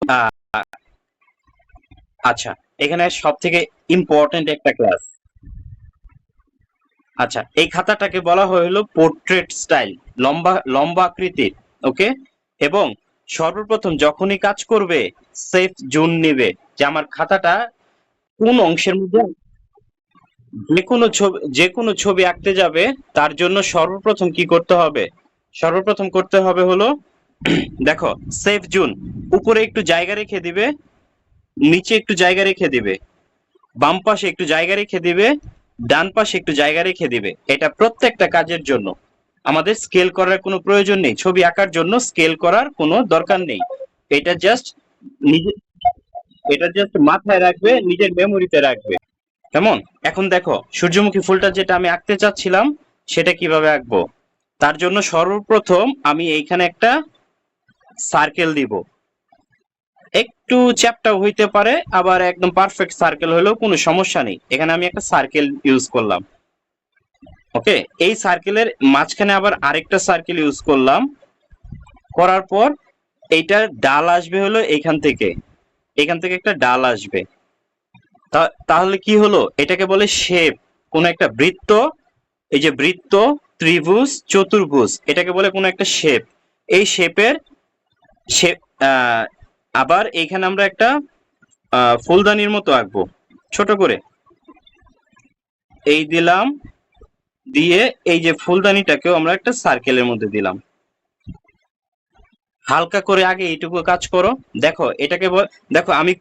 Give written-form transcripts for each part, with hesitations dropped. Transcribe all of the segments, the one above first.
আহ, আচ্ছা, এখানে সব থেকে ইম্পর্টেন্ট একটা ক্লাস। আচ্ছা, এই খাতাটাকে বলা হলো পোর্ট্রেট স্টাইল, লম্বা লম্বা আকৃতির। ওকে। এবং সর্বপ্রথম যখনই কাজ করবে, সেফ জোন নিবে যে আমার খাতাটা কোন অংশের মধ্যে। যে কোনো ছবি আঁকতে যাবে, তার জন্য সর্বপ্রথম কি করতে হবে? সর্বপ্রথম করতে হবে হলো, দেখো, সেফ জোন। উপরে একটু জায়গা রেখে দিবে, নিচে একটু জায়গা রেখে দিবে, বাম পাশে একটু জায়গা রেখে দিবে, ডান পাশে একটু জায়গা রেখে দিবে। এটা প্রত্যেকটা কাজের জন্য। আমাদের স্কেল করার কোনো প্রয়োজন নেই, ছবি আঁকার জন্য স্কেল করার কোনো দরকার নেই। এটা জাস্ট নিজে, এটা জাস্ট মাথায় রাখবে, নিজের মেমোরিতে রাখবে। কেমন? এখন দেখো, সূর্যমুখী ফুলটা যেটা আমি আঁকতে চাচ্ছিলাম, সেটা কিভাবে আঁকবো? তার জন্য সর্বপ্রথম আমি এইখানে একটা সার্কেল দিব। একটু চ্যাপ্টা হইতে পারে, আবার একদম পারফেক্ট সার্কেল হলেও কোনো সমস্যা নেই। এখানে আমি একটা সার্কেল ইউজ করলাম। ওকে। এই সার্কেলের মাঝখানে আবার আরেকটা সার্কেল ইউজ করলাম। করার পর এইটার ডাল আসবে হলো এইখান থেকে, এখান থেকে একটা ডাল আসবে। তাহলে কি হলো? এটাকে বলে শেপ। কোন একটা বৃত্ত, এই যে বৃত্ত, ত্রিভুজ, চতুর্ভুজ, এটাকে বলে কোন একটা শেপ। এই শেপের শেপ, আবার এইখানে আমরা একটা ফুলদানির মতো আঁকবো ছোট করে। এই দিলাম, দিয়ে এই যে ফুলদানিটাকেও আমরা একটা সার্কেলের মধ্যে দিলাম। হালকা করে আগে এইটুকু কাজ করো। দেখো এটাকে দেখো আমি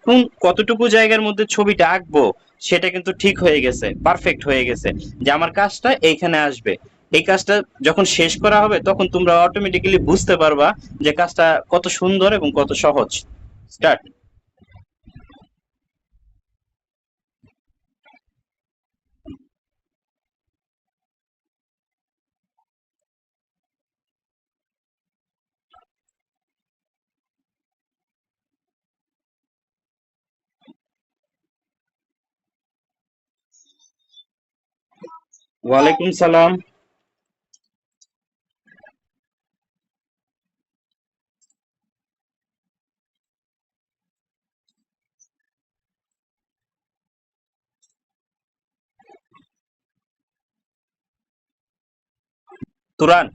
কতটুকু জায়গার মধ্যে ছবিটা আঁকবো, সেটা কিন্তু ঠিক হয়ে গেছে, পারফেক্ট হয়ে গেছে। যে আমার কাজটা এইখানে আসবে। এই কাজটা যখন শেষ করা হবে, তখন তোমরা অটোমেটিক্যালি বুঝতে পারবা যে কাজটা কত সুন্দর এবং কত সহজ। স্টার্ট। ওয়ালাইকুম সালাম। তুরান,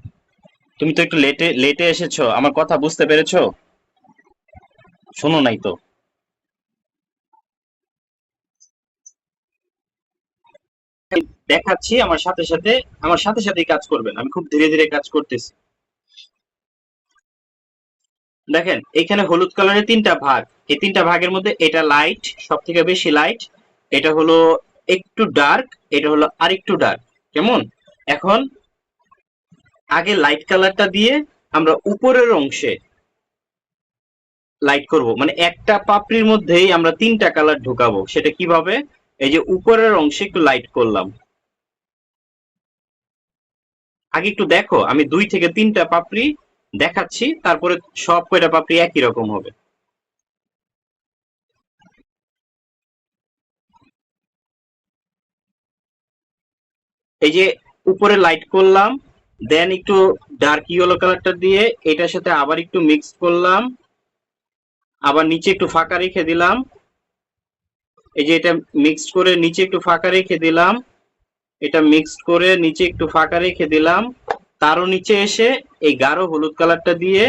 তুমি তো একটু লেটে লেটে এসেছো, আমার কথা বুঝতে পেরেছো? শোনো নাই তো? দেখাচ্ছি, আমার সাথে সাথেই কাজ করবেন, আমি খুব ধীরে ধীরে কাজ করতেছি। দেখেন, এখানে হলুদ কালারের তিনটা ভাগ। এই তিনটা ভাগের মধ্যে এটা লাইট, সব থেকে বেশি লাইট। এটা হলো একটু ডার্ক, এটা হলো আরেকটু ডার্ক। কেমন? এখন আগে লাইট কালারটা দিয়ে আমরা উপরের অংশে লাইট করব, মানে একটা পাপড়ির মধ্যেই আমরা তিনটা কালার ঢুকাবো। সেটা কিভাবে? এই যে উপরের অংশে একটু লাইট করলাম। আগে একটু দেখো, আমি 2 থেকে 3টা পাপড়ি দেখাচ্ছি, তারপরে সব কয়টা পাপড়ি একই রকম হবে। এই যে উপরে লাইট করলাম, দেন একটু ডার্ক ইয়েলো কালারটা দিয়ে এটার সাথে আবার একটু মিক্স করলাম, আবার নিচে একটু ফাঁকা রেখে দিলাম। এই যে এটা মিক্সড করে নিচে একটু ফাঁকা রেখে দিলাম, এটা মিক্সড করে নিচে একটু ফাঁকা রেখে দিলাম। তারও নিচে এসে এই গাঢ় হলুদ কালারটা দিয়ে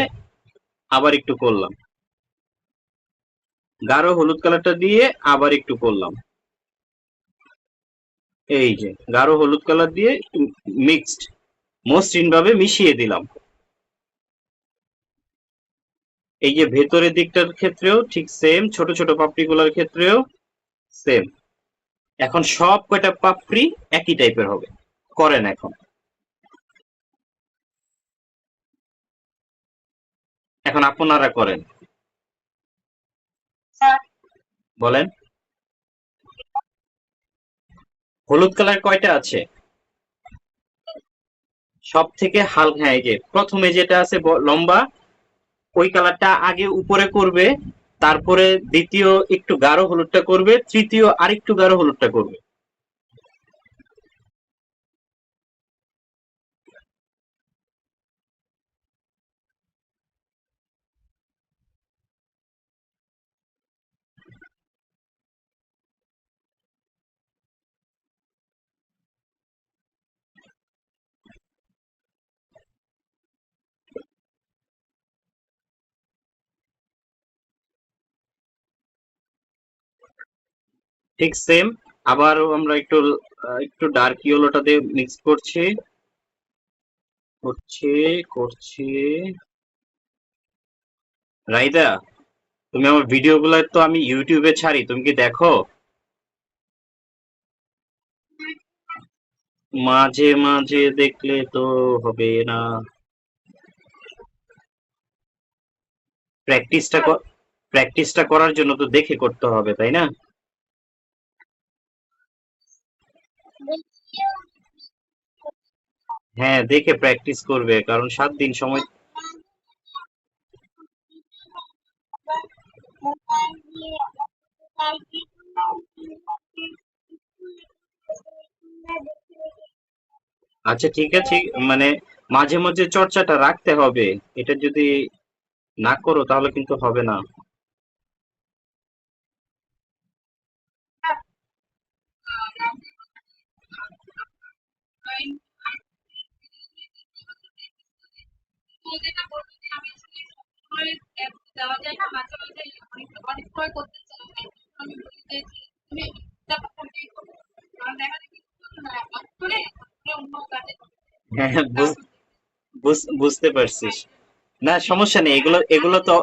আবার একটু করলাম, গাঢ় হলুদ কালারটা দিয়ে আবার একটু করলাম। এই যে গাঢ় হলুদ কালার দিয়ে একটু মিক্সড, মসৃণ ভাবে মিশিয়ে দিলাম। এই যে ভেতরের দিকটার ক্ষেত্রেও ঠিক সেম, ছোট ছোট পাপড়িগুলোর ক্ষেত্রেও সেম। এখন সব কয়টা পাপড়ি একই টাইপের হবে। করেন এখন। এখন আপনারা করেন। বলেন। হলুদ কালার কয়টা আছে? সব থেকে হালকা, হ্যাঁ, এই যে প্রথমে যেটা আছে লম্বা, ওই কালারটা আগে উপরে করবে, তারপরে দ্বিতীয় একটু গাঢ় হলুদটা করবে, তৃতীয় আরেকটু গাঢ় হলুদটা করবে। ঠিক সেম। আবারও আমরা একটু একটু ডার্ক ইয়েলোটা দিয়ে মিক্স করছি করছি করছি। রাইদা, তুমি আমার ভিডিওগুলো তো আমি ইউটিউবে ছাড়ি, তুমি কি দেখো? মাঝে মাঝে দেখলে তো হবে না। প্র্যাকটিসটা প্র্যাকটিসটা করার জন্য তো দেখে করতে হবে, তাই না? হ্যাঁ, দেখে প্র্যাকটিস করবে, কারণ 7 দিন সময়। আচ্ছা ঠিক আছে, মানে মাঝে মাঝে চর্চাটা রাখতে হবে। এটা যদি না করো তাহলে কিন্তু হবে না। হ্যাঁ হ্যাঁ, বুঝতে পারছিস। না সমস্যা নেই, এগুলো এগুলো তো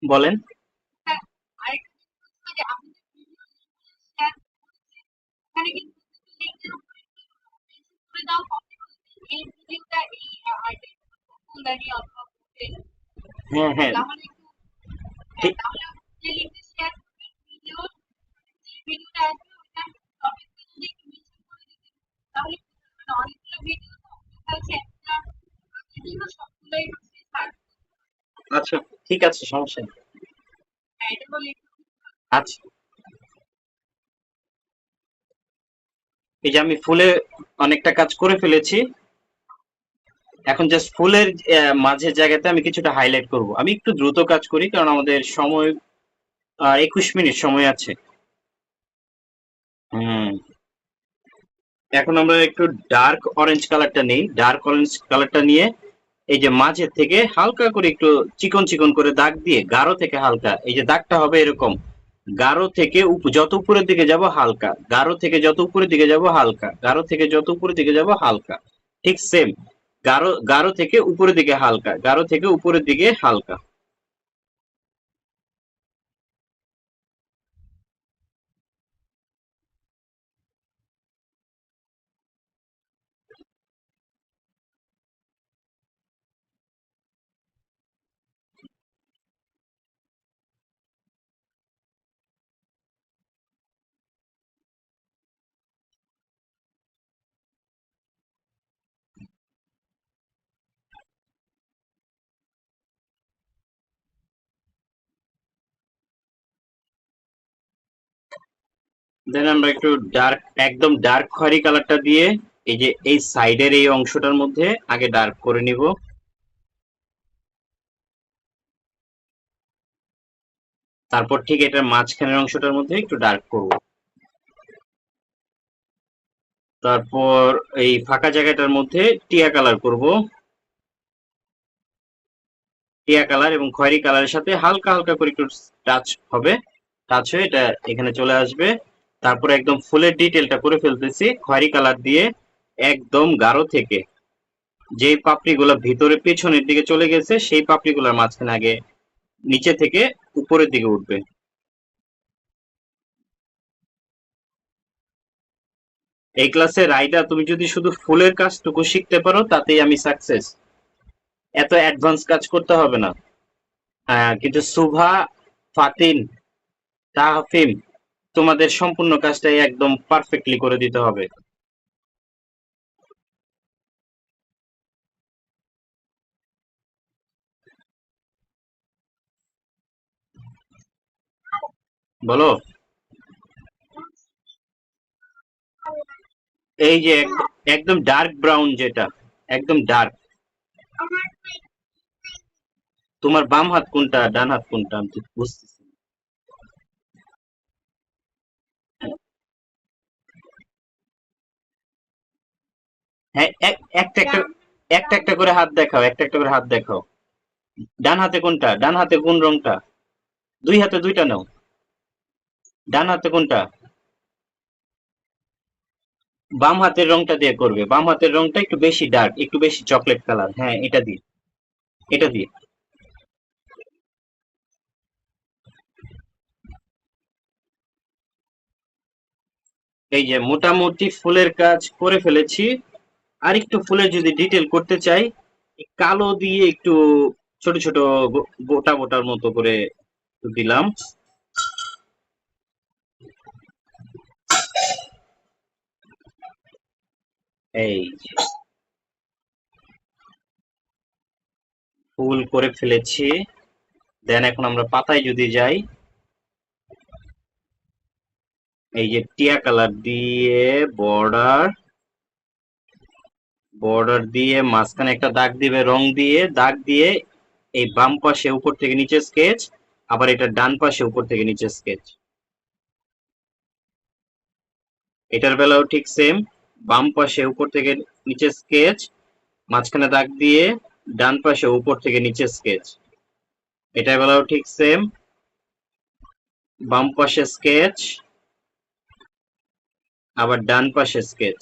বলেন। হ্যাঁ হ্যাঁ ঠিক। আচ্ছা ঠিক আছে, সমস্যা নেই। আচ্ছা, এই যে আমি ফুলে অনেকটা কাজ করে ফেলেছি। এখন জাস্ট ফুলের মাঝের জায়গাতে আমি কিছুটা হাইলাইট করব। আমি একটু দ্রুত কাজ করি কারণ আমাদের সময় আর 21 মিনিট সময় আছে। হুম। এখন আমরা একটু ডার্ক অরেঞ্জ কালারটা নেই, ডার্ক অরেঞ্জ কালারটা নিয়ে এই যে মাঝের থেকে হালকা করে একটু চিকন চিকন করে দাগ দিয়ে গাঢ় থেকে হালকা, এই যে দাগটা হবে এরকম, গাঢ় থেকে যত উপরের দিকে যাব হালকা, গাঢ় থেকে যত উপরের দিকে যাব হালকা, গাঢ় থেকে যত উপরের দিকে যাব হালকা। ঠিক সেম। গাঢ় গাঢ় থেকে উপরের দিকে হালকা, গাঢ় থেকে উপরের দিকে হালকা। দেন আমরা একটু ডার্ক, একদম ডার্ক খয়েরি কালারটা দিয়ে এই যে এই সাইডের এই অংশটার মধ্যে আগে ডার্ক করে নিব। তারপর ঠিক এটার মাঝখানের অংশটার মধ্যে একটু ডার্ক করব। তারপর এই ফাঁকা জায়গাটার মধ্যে টিয়া কালার করব। টিয়া কালার এবং খয়েরি কালারের সাথে হালকা হালকা করে একটু টাচ হবে, টাচ হয়ে এটা এখানে চলে আসবে। তারপর একদম ফুলের ডিটেলটা করে ফেলতেছি খয়েরি কালার দিয়ে, একদম গাঢ় থেকে যে পাপড়িগুলো ভিতরে পেছনের দিকে চলে গেছে সেই পাপড়িগুলোর মাঝখানে আগে নিচে থেকে উপরের দিকে উঠবে। এই ক্লাসে রাইডা, তুমি যদি শুধু ফুলের কাজটুকু শিখতে পারো তাতেই আমি সাকসেস। এত অ্যাডভান্স কাজ করতে হবে না। কিন্তু সুভা, ফাতিন, তাহফিম, তোমাদের সম্পূর্ণ কাজটাই একদম পারফেক্টলি করে দিতে হবে। বলো। এই যে একদম ডার্ক ব্রাউন যেটা, একদম ডার্ক। তোমার বাম হাত কোনটা ডান হাত কোনটা আমি ঠিক বুঝতেছি না। হ্যাঁ, একটা একটা একটা একটা করে হাত দেখাও, একটা একটা করে হাত দেখাও। ডান হাতে কোনটা, ডান হাতে কোন রংটা? দুই হাতে দুইটা নাও। ডান হাতে কোনটা? বাম হাতের রংটা দিয়ে করবে। বাম হাতের রংটা একটু বেশি ডার্ক, একটু বেশি চকলেট কালার। হ্যাঁ, এটা দিয়ে, এটা দিয়ে। এই যে মোটামুটি ফুলের কাজ করে ফেলেছি। আর একটু ফুলের যদি ডিটেল করতে চাই, এই কালো দিয়ে একটু ছোট ছোট গোটা গোটার মতো করে দিলাম। এই যে ফুল করে ফেলেছি। দেন এখন আমরা পাতায় যদি যাই, এই যে টিয়া কালার দিয়ে বর্ডার, বর্ডার দিয়ে মাঝখানে একটা দাগ দিবে রং দিয়ে, দাগ দিয়ে এই বাম পাশে উপর থেকে নিচে স্কেচ, আবার এটা ডান পাশে উপর থেকে নিচে স্কেচ। এটার বেলাও ঠিক সেম, বাম পাশে উপর থেকে নিচে স্কেচ, মাঝখানে দাগ দিয়ে ডান পাশে উপর থেকে নিচে স্কেচ। এটার বেলাও ঠিক সেম, বাম পাশে স্কেচ, আবার ডান পাশে স্কেচ।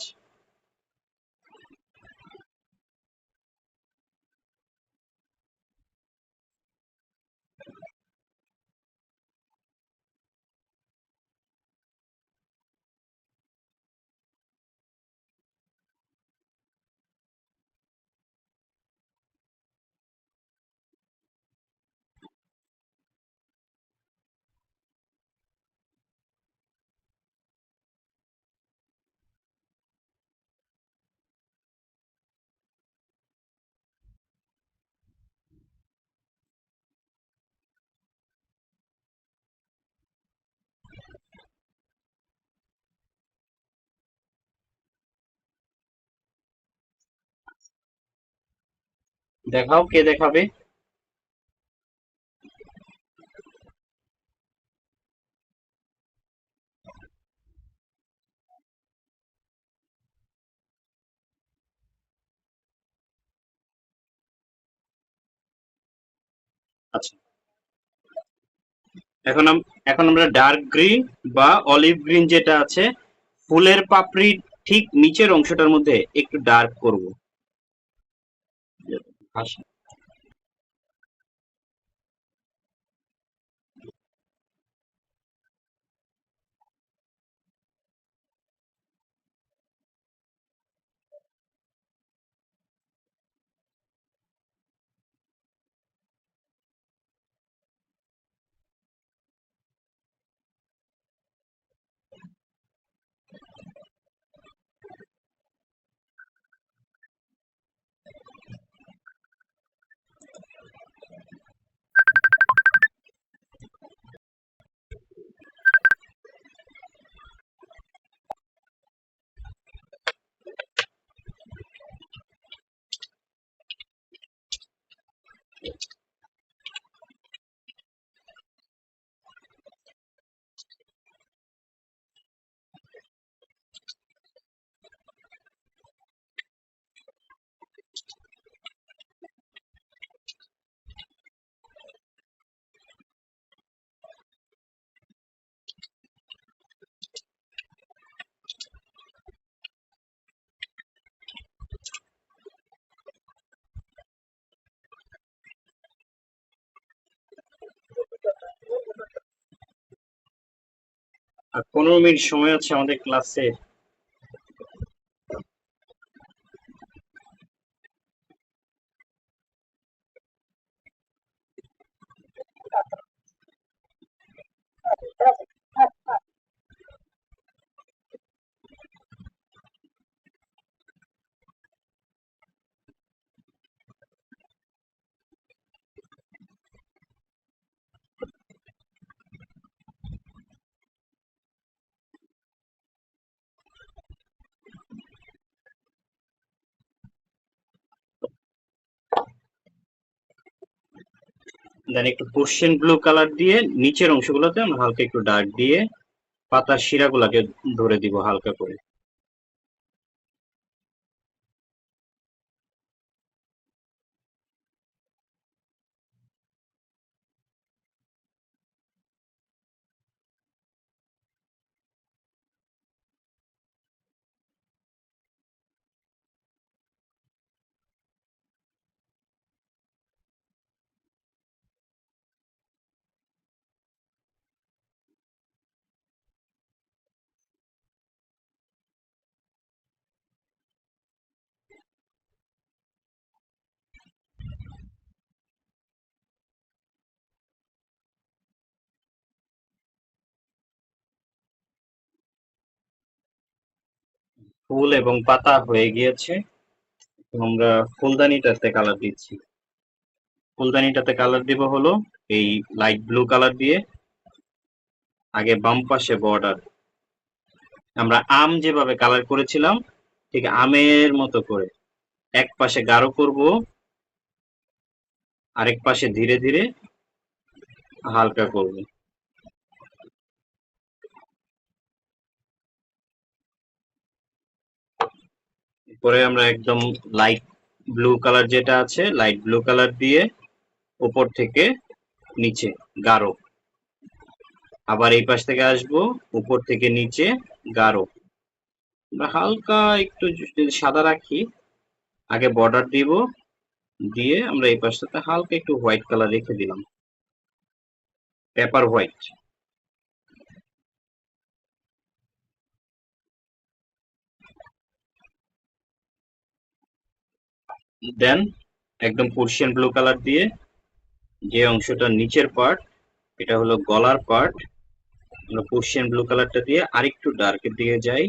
দেখাও, কে দেখাবে? আচ্ছা, এখন আমরা ডার্ক গ্রিন বা অলিভ গ্রিন যেটা আছে, ফুলের পাপড়ির ঠিক নিচের অংশটার মধ্যে একটু ডার্ক করব। আচ্ছা, আর 15 মিনিট সময় আছে আমাদের ক্লাসে। দেন একটু কোশ্চেন ব্লু কালার দিয়ে নিচের অংশগুলোতে আমরা হালকা একটু ডার্ক দিয়ে পাতার শিরাগুলোকে ধরে দিব হালকা করে। ফুল এবং পাতা হয়ে গিয়েছে। আমরা ফুলদানিটাতে কালার দিচ্ছি। ফুলদানিটাতে কালার দিব হলো এই লাইট ব্লু কালার দিয়ে। আগে বাম পাশে বর্ডার, আমরা আম যেভাবে কালার করেছিলাম ঠিক আমের মতো করে এক পাশে গাঢ় করব, আরেক পাশে ধীরে ধীরে হালকা করব। পরে আমরা একদম লাইট ব্লু কালার যেটা আছে লাইট ব্লু কালার দিয়ে উপর থেকে নিচে গাঢ়, আবার এই পাশ থেকে আসবো উপর থেকে নিচে গাঢ়। আমরা হালকা একটু যদি সাদা রাখি, আগে বর্ডার দিব, দিয়ে আমরা এই পাশটাতে হালকা একটু হোয়াইট কালার রেখে দিলাম, পেপার হোয়াইট। দেন একদম পার্সিয়ান ব্লু কালার দিয়ে যে অংশটা নিচের পার্ট, এটা হলো গলার পার্ট, আমরা পার্সিয়ান ব্লু কালারটা দিয়ে আরেকটু ডার্কের দিকে যাই।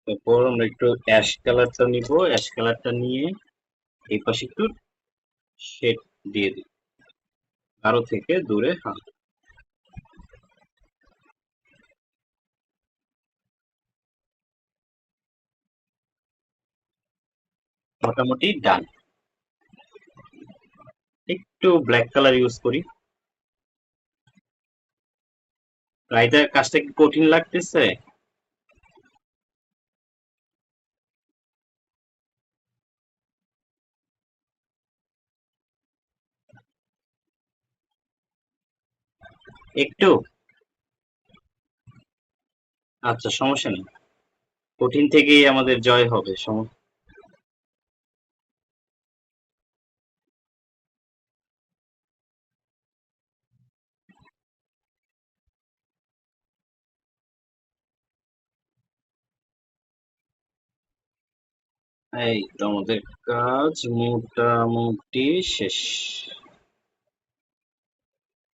তারপর আমরা একটু অ্যাশ কালারটা নিব, অ্যাশ কালারটা নিয়ে এই পাশে একটু শেড দিয়ে দিই, আরো থেকে দূরে হালকা। মোটামুটি ডান। একটু ব্ল্যাক কালার ইউজ করি। রাইটার কাজটা কি কঠিন লাগতেছে? একটু? আচ্ছা, সমস্যা নেই। কঠিন থেকেই আমাদের জয় হবে। এই তো আমাদের কাজ মোটামুটি শেষ।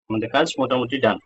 আমাদের কাজ মোটামুটি ডান।